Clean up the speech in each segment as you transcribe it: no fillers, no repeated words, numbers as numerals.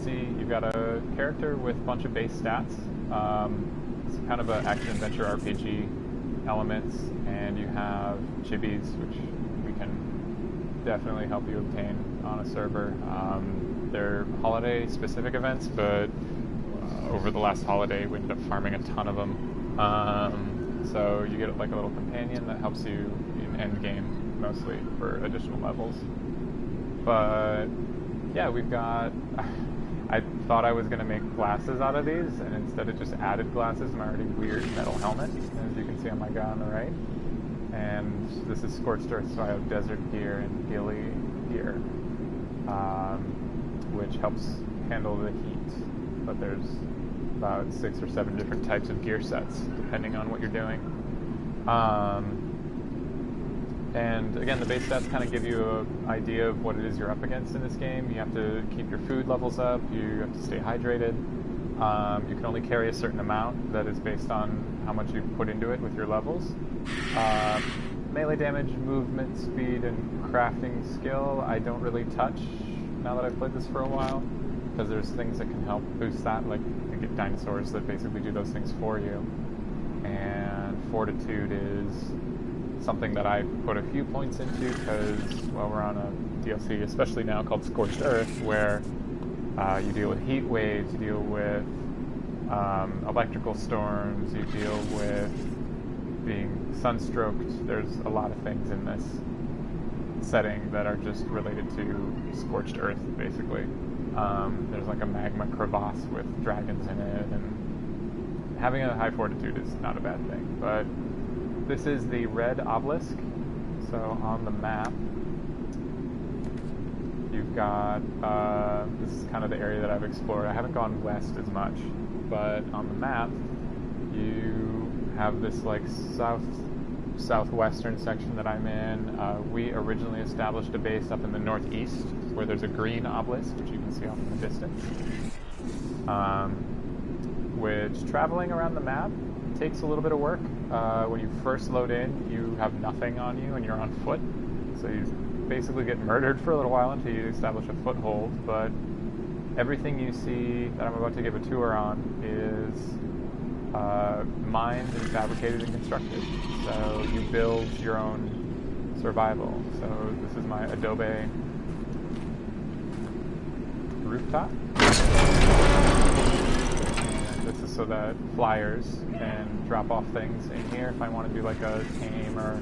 see, you've got a character with a bunch of base stats. It's kind of an action-adventure RPG elements, and you have chibis, which we can definitely help you obtain on a server. They're holiday-specific events, but over the last holiday, we ended up farming a ton of them. So you get like a little companion that helps you in endgame, mostly, for additional levels. But yeah, we've got... I thought I was going to make glasses out of these, and instead it just added glasses to my already weird metal helmet, as you can see on my guy on the right. And this is Scorched Earth, so I have desert gear and ghillie gear, which helps handle the heat. But there's about 6 or 7 different types of gear sets, depending on what you're doing. And again, the base stats kind of give you an idea of what it is you're up against in this game. You have to keep your food levels up, you have to stay hydrated. You can only carry a certain amount that is based on how much you put into it with your levels. Melee damage, movement, speed, and crafting skill, I don't really touch now that I've played this for a while, because there's things that can help boost that, like you get dinosaurs that basically do those things for you. And fortitude is something that I put a few points into because, well, we're on a DLC, especially now, called Scorched Earth, where you deal with heat waves, you deal with electrical storms, you deal with being sunstroked. There's a lot of things in this setting that are just related to Scorched Earth, basically. There's like a magma crevasse with dragons in it, and having a high fortitude is not a bad thing, but this is the red obelisk. So on the map, you've got, this is kind of the area that I've explored. I haven't gone west as much, but on the map, you have this like southwestern section that I'm in. We originally established a base up in the northeast, where there's a green obelisk, which you can see off in the distance. Which, traveling around the map, takes a little bit of work. When you first load in, you have nothing on you and you're on foot, so you basically get murdered for a little while until you establish a foothold. But everything you see that I'm about to give a tour on is mined and fabricated and constructed, so you build your own survival. So this is my adobe rooftop. This is so that flyers can drop off things in here. If I want to do like a tame, or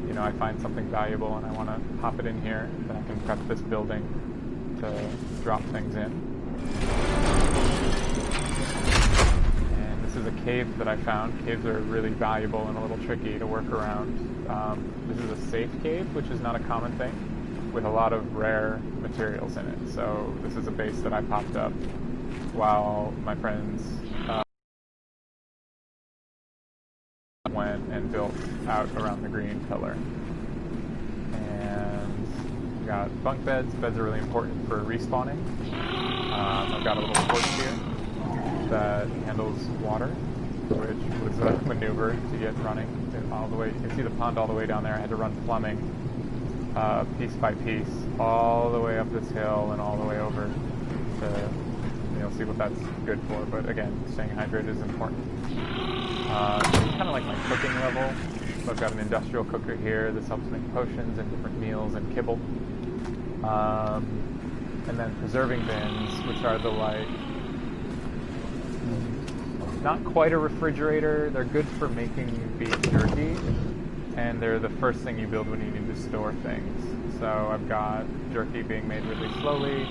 you know, I find something valuable and I want to hop it in here, then I can prep this building to drop things in. And this is a cave that I found. Caves are really valuable and a little tricky to work around. This is a safe cave, which is not a common thing, with a lot of rare materials in it. So this is a base that I popped up while my friends went and built out around the green pillar. And we got bunk beds. Beds are really important for respawning. I've got a little torch here that handles water, which was a maneuver to get running all the way. You can see the pond all the way down there. I had to run plumbing piece by piece all the way up this hill and all the way over to, you'll see what that's good for, but again, staying hydrated is important. Kind of like my cooking level. So I've got an industrial cooker here. This helps make potions and different meals and kibble. And then preserving bins, which are the like, not quite a refrigerator. They're good for making beef jerky, and they're the first thing you build when you need to store things. So I've got jerky being made really slowly.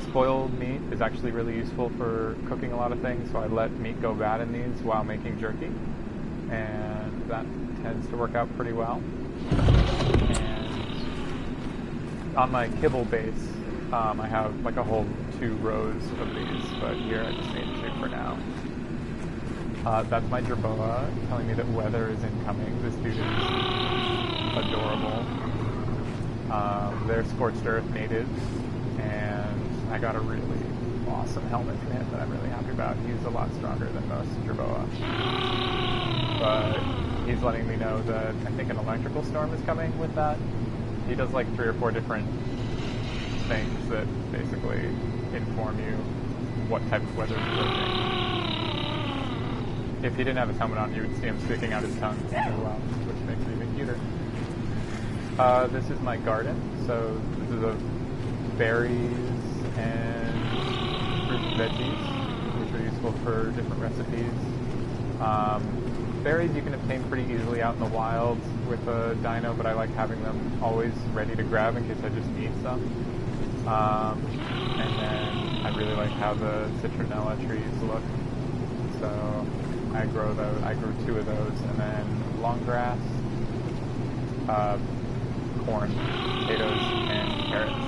Spoiled meat is actually really useful for cooking a lot of things, so I let meat go bad in these while making jerky, and that tends to work out pretty well. And on my kibble base, I have like a whole 2 rows of these, but here I just need 2 for now. That's my jerboa telling me that weather is incoming. This dude is adorable. They're Scorched Earth natives, and I got a really awesome helmet for him that I'm really happy about. He's a lot stronger than most jerboa. But he's letting me know that I think an electrical storm is coming with that. He does like 3 or 4 different things that basically inform you what type of weather is approaching. If he didn't have his helmet on, you would see him sticking out his tongue as well, which makes it even cuter. This is my garden, so this is of berries and fruit and veggies, which are useful for different recipes. Berries you can obtain pretty easily out in the wild with a dino, but I like having them always ready to grab in case I just need some. And then I really like how the citronella trees look, so I grow those. I grew 2 of those, and then long grass, corn, potatoes, and carrots.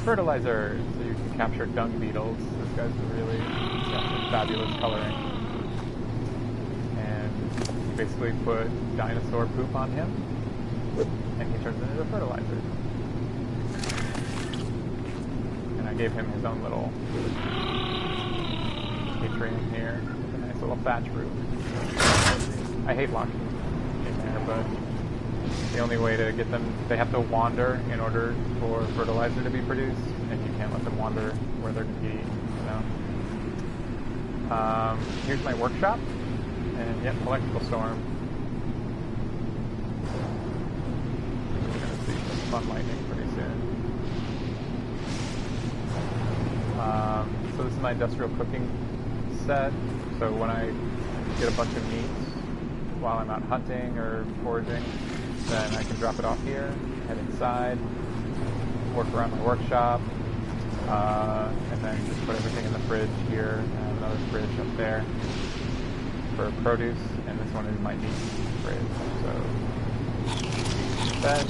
Fertilizer, so you can capture dung beetles. This guy's really fabulous coloring. And you basically put dinosaur poop on him, and he turns it into fertilizer. And I gave him his own little atrium here, with a nice little thatch roof. I hate locking in there, but the only way to get them, they have to wander in order for fertilizer to be produced, and you can't let them wander where they're going to be, here's my workshop, and yep, electrical storm. We're going to see some fun lightning pretty soon. So this is my industrial cooking set, so when I get a bunch of meats while I'm out hunting or foraging, then I can drop it off here, head inside, work around my workshop, and then just put everything in the fridge here, and another fridge up there for produce, and this one is my meat fridge, so that.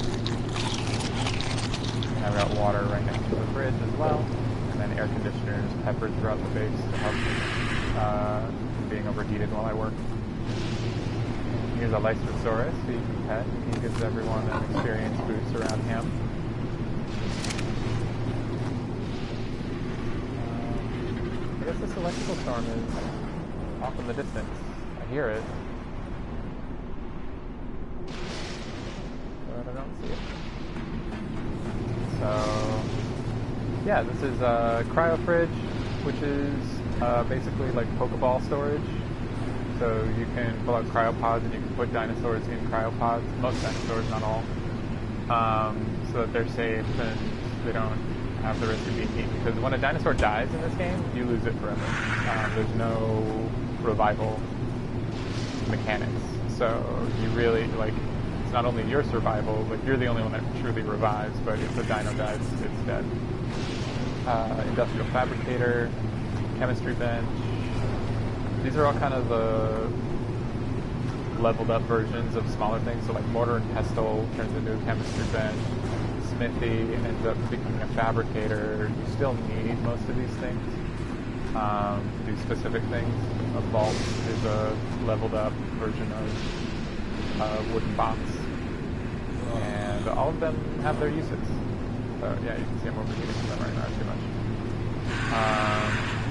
And I've got water right next to the fridge as well, and then air conditioners peppered throughout the base to help from being overheated while I work. Here's a Lysosaurus who you can pet. He gives everyone an experience boost around him. I guess this electrical storm is off in the distance. I hear it, but I don't see it. So, yeah, this is a cryo fridge, which is basically like Pokeball storage. So you can pull out cryopods and you can put dinosaurs in cryopods, most dinosaurs, not all, so that they're safe and they don't have the risk of being eaten. Because when a dinosaur dies in this game, you lose it forever. There's no revival mechanics. So you really, like, it's not only your survival, like you're the only one that truly revives, but if the dino dies, it's dead. Industrial fabricator, chemistry bench. These are all kind of the leveled up versions of smaller things. So like mortar and pestle turns into a chemistry bench. Smithy ends up becoming a fabricator. You still need most of these things to do specific things. A vault is a leveled up version of a wooden box. And all of them have their uses. So yeah, you can see I'm overheating them right now too much.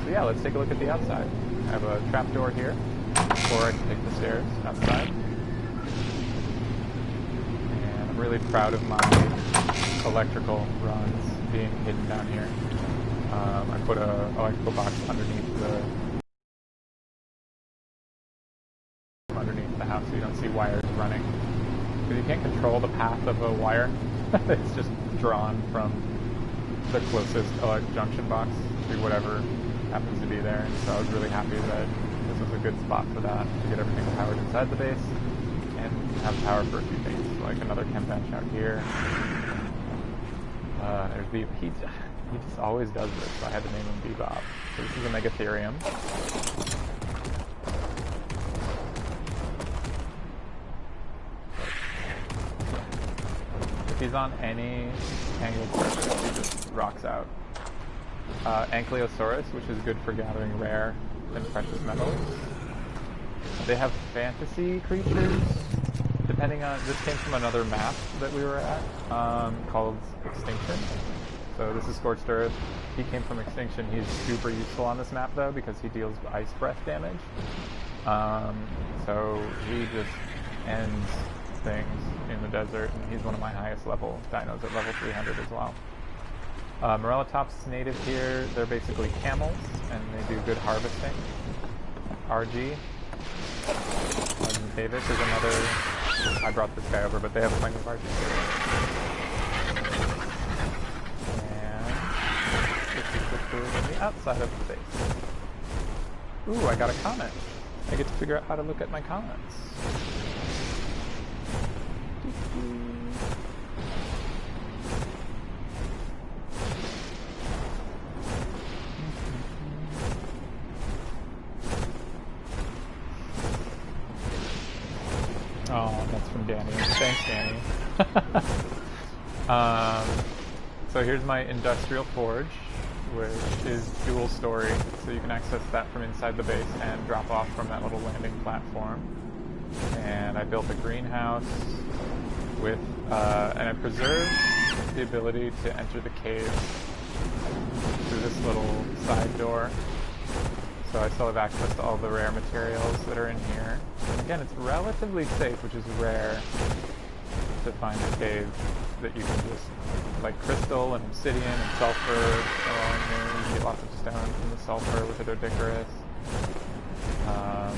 So yeah, let's take a look at the outside. I have a trapdoor here, or I can take the stairs outside. And I'm really proud of my electrical runs being hidden down here. I put an electrical box underneath the house so you don't see wires running. Because you can't control the path of a wire. It's just drawn from the closest junction box to whatever happens to be there, and so I was really happy that this was a good spot for that, to get everything powered inside the base, and have power for a few things, like another chem bench out here. There's Bebop. He just always does this, so I had to name him Bebop. So this is a Megatherium. If he's on any tangled surface, he just rocks out. Ankylosaurus, which is good for gathering rare and precious metals. They have fantasy creatures, depending on, this came from another map that we were at, called Extinction. So this is Scorched Earth. He came from Extinction. He's super useful on this map though, because he deals ice breath damage. So he just ends things in the desert, and he's one of my highest level dinos at level 300 as well. Morellatops is native here. They're basically camels, and they do good harvesting. RG. Davis is another. I brought this guy over, but they have plenty of RG. And this is the tour on the outside of the base. Ooh, I got a comment. I get to figure out how to look at my comments. Oh, that's from Danny. Thanks, Danny. So here's my industrial forge, which is dual story, so you can access that from inside the base and drop off from that little landing platform. And I built a greenhouse with, and I preserved the ability to enter the cave through this little side door. So I still have access to all the rare materials that are in here. And again, it's relatively safe, which is rare to find a cave that you can just, like crystal and obsidian and sulfur, so on here. You can get lots of stone from the sulfur with the Doedicurus. I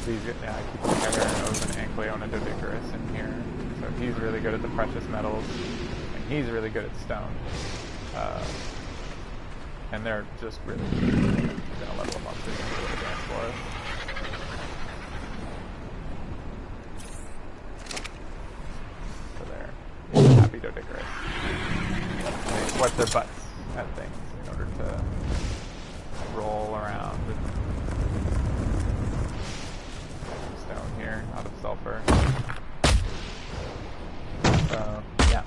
keep a Heteros and Ankylo and a Doedicurus in here. So he's really good at the precious metals, and he's really good at stone. And they're just really good. I'm gonna level them up so you can do it again for us. So there. Happy Doedicurus. They sweat their butts at things in order to roll around with stone here out of sulfur. So, yeah.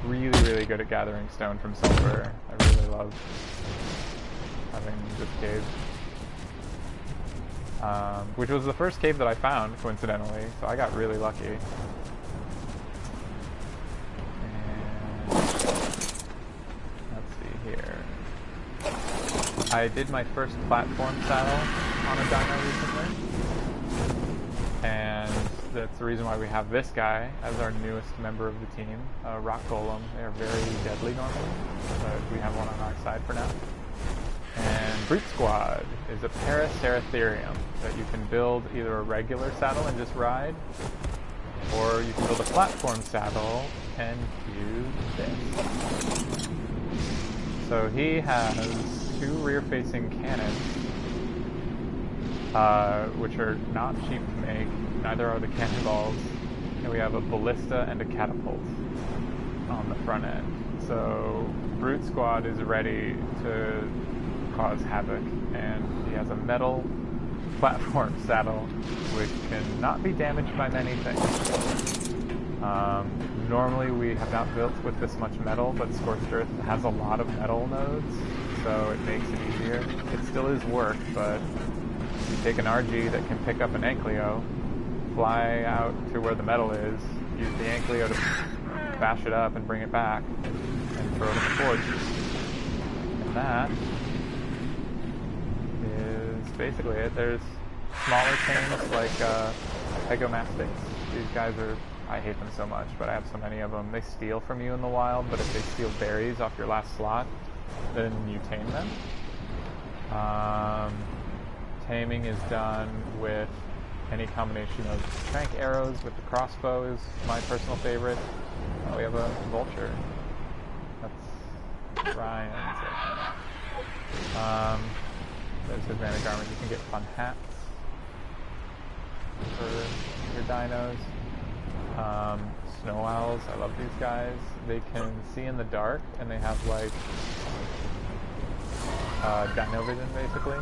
Really good at gathering stone from sulfur. I really love having this cave. Which was the first cave that I found, coincidentally, so I got really lucky. And let's see here. I did my first platform saddle on a dino recently. And that's the reason why we have this guy as our newest member of the team, Rock Golem. They are very deadly normally, but we have one on our side for now. And Brute Squad is a Paraceratherium that you can build either a regular saddle and just ride, or you can build a platform saddle and use this. So he has 2 rear-facing cannons, which are not cheap to make. Neither are the cannonballs, and we have a ballista and a catapult on the front end. So Brute Squad is ready to cause havoc, and he has a metal platform saddle which cannot be damaged by many things. Normally we have not built with this much metal, but Scorched Earth has a lot of metal nodes, so it makes it easier. It still is work, but you take an RG that can pick up an Ankylo, fly out to where the metal is, use the Ankylo to bash it up and bring it back, and throw it in the forge. And that is basically it. There's smaller things like Pegomastics. These guys are, I hate them so much, but I have so many of them. They steal from you in the wild, but if they steal berries off your last slot, then you tame them. Taming is done with any combination of crank arrows with the crossbow is my personal favorite. Oh, we have a vulture. That's Ryan's. There's his mana garment. You can get fun hats for your dinos. Snow owls. I love these guys. They can see in the dark, and they have like dino vision basically.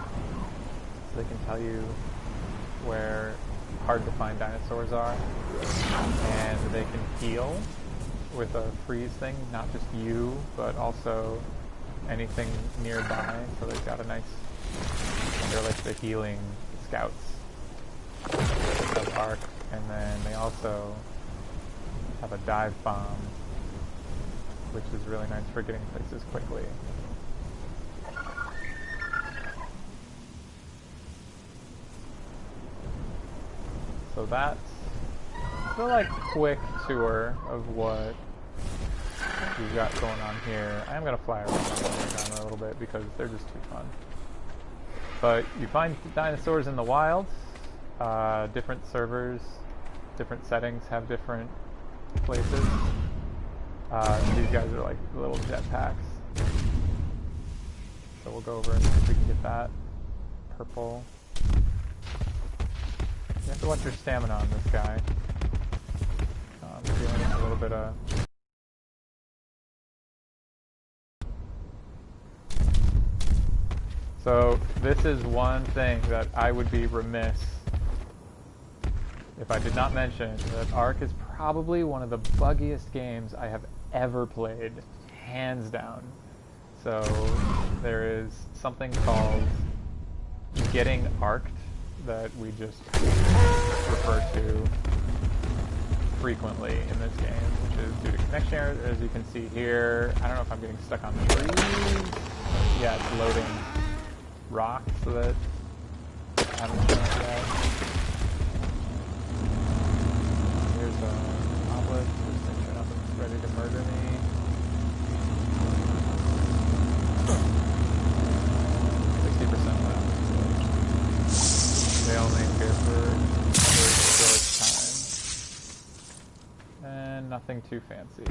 So they can tell you where hard to find dinosaurs are, and they can heal with a freeze thing, not just you, but also anything nearby. So they've got a nice, they're like the healing scouts of Ark, and then they also have a dive bomb, which is really nice for getting places quickly. So that's the like quick tour of what we've got going on here. I am gonna fly around a little bit because they're just too fun. But you find dinosaurs in the wild. Different servers, different settings have different places. These guys are like little jetpacks. So we'll go over and see if we can get that. Purple. You have to watch your stamina on this guy. I'm feeling a little bit of... So this is one thing that I would be remiss if I did not mention, that Ark is probably one of the buggiest games I have ever played, hands down. So there is something called getting arked that we just refer to frequently in this game, which is due to connection errors. As you can see here, I don't know if I'm getting stuck on trees. Yeah, it's loading rocks so that I don't know that. Here's a obelisk, just make sure nothing's ready to murder me. 60% left. They only appear for a short time. And nothing too fancy.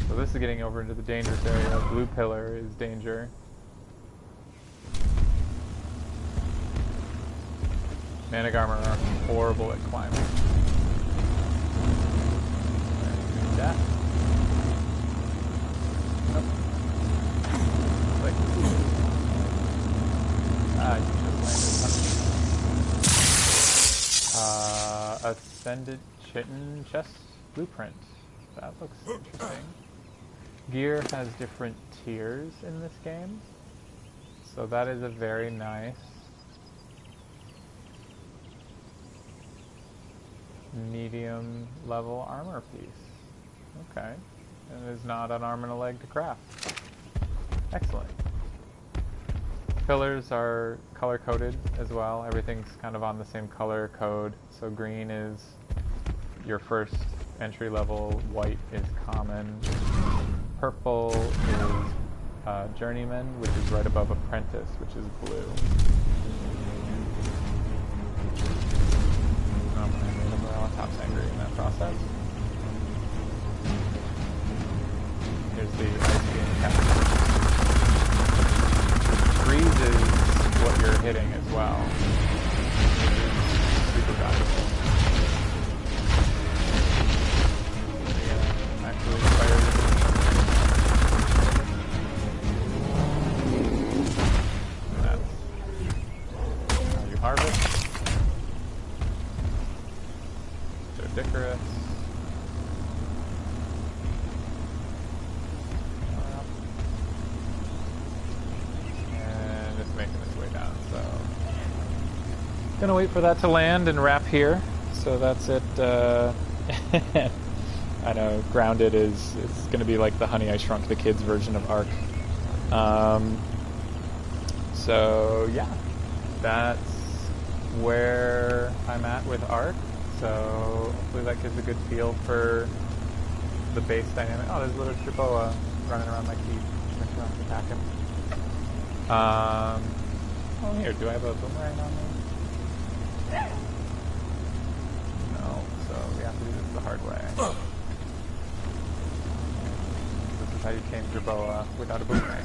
So this is getting over into the dangerous area. Blue pillar is danger. Manic armor are horrible at climbing. That. Nope. Like, you just landed. Ascended Chitin chest blueprint. That looks interesting. Gear has different tiers in this game, so that is a very nice medium level armor piece. Okay, and it is not an arm and a leg to craft. Excellent. Pillars are color coded as well. Everything's kind of on the same color code. So green is your first entry level, white is common. Purple is journeyman, which is right above apprentice, which is blue. I'm going to made him on top's angry in that process. Here's the ice game captain. Freeze is what you're hitting as well. Super valuable. Actually fire. Harvest. Icarus. And it's making its way down, so gonna wait for that to land and wrap here. So that's it. I know Grounded is it's gonna be like the Honey I Shrunk the Kids version of Ark. So yeah, that's where I'm at with Ark. So hopefully that gives a good feel for the base dynamic. Oh, there's a little Jerboa running around my feet. Make sure I don't attack him. Oh, here, do I have a boomerang on me? No, so we have to do this the hard way. This is how you tame Jerboa without a boomerang.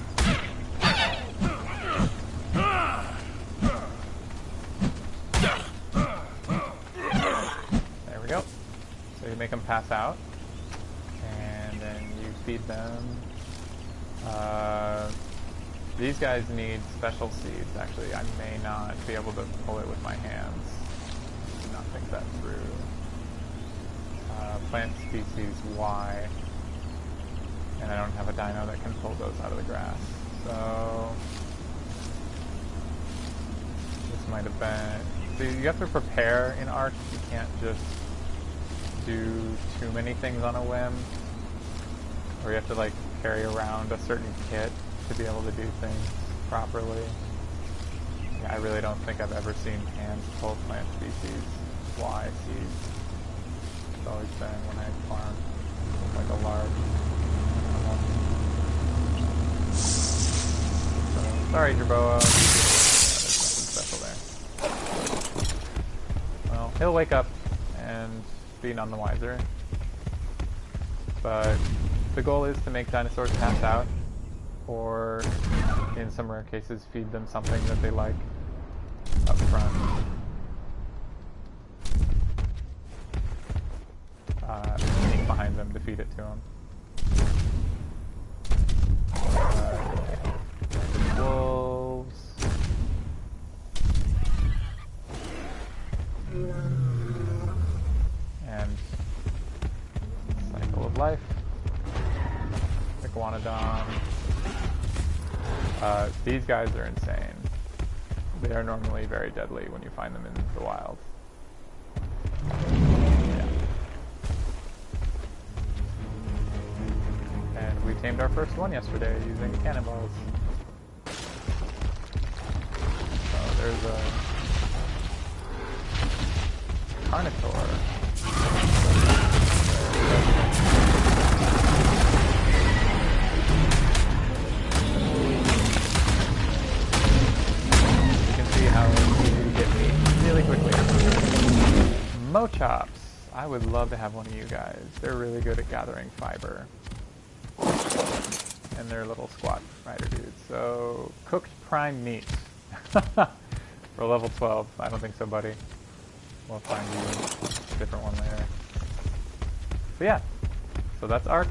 There we go. So you make them pass out, and then you feed them. These guys need special seeds. Actually, I may not be able to pull it with my hands. Do not think that through. Plant species Y, and I don't have a dino that can pull those out of the grass. So this might have been. So you have to prepare in Ark. You can't just do too many things on a whim, or you have to like carry around a certain kit. to be able to do things properly. Yeah, I really don't think I've ever seen hands pull plant species fly seeds. It's always been when I farm like a large animal. So, sorry, Jerboa. There's nothing special there. Well, he'll wake up and be none the wiser. But the goal is to make dinosaurs pass out, or in some rare cases feed them something that they like up front. Sneak behind them to feed it to them. Wolves. And cycle of life. Iguanodon. These guys are insane. They are normally very deadly when you find them in the wild. Yeah. And we tamed our first one yesterday using cannonballs. So there's a Carnotaur. Really quickly. Mochops. I would love to have one of you guys. They're really good at gathering fiber. And they're little squat rider dudes. So, cooked prime meat. For level 12. I don't think so, buddy. We'll find you a different one later. So yeah. So that's Ark.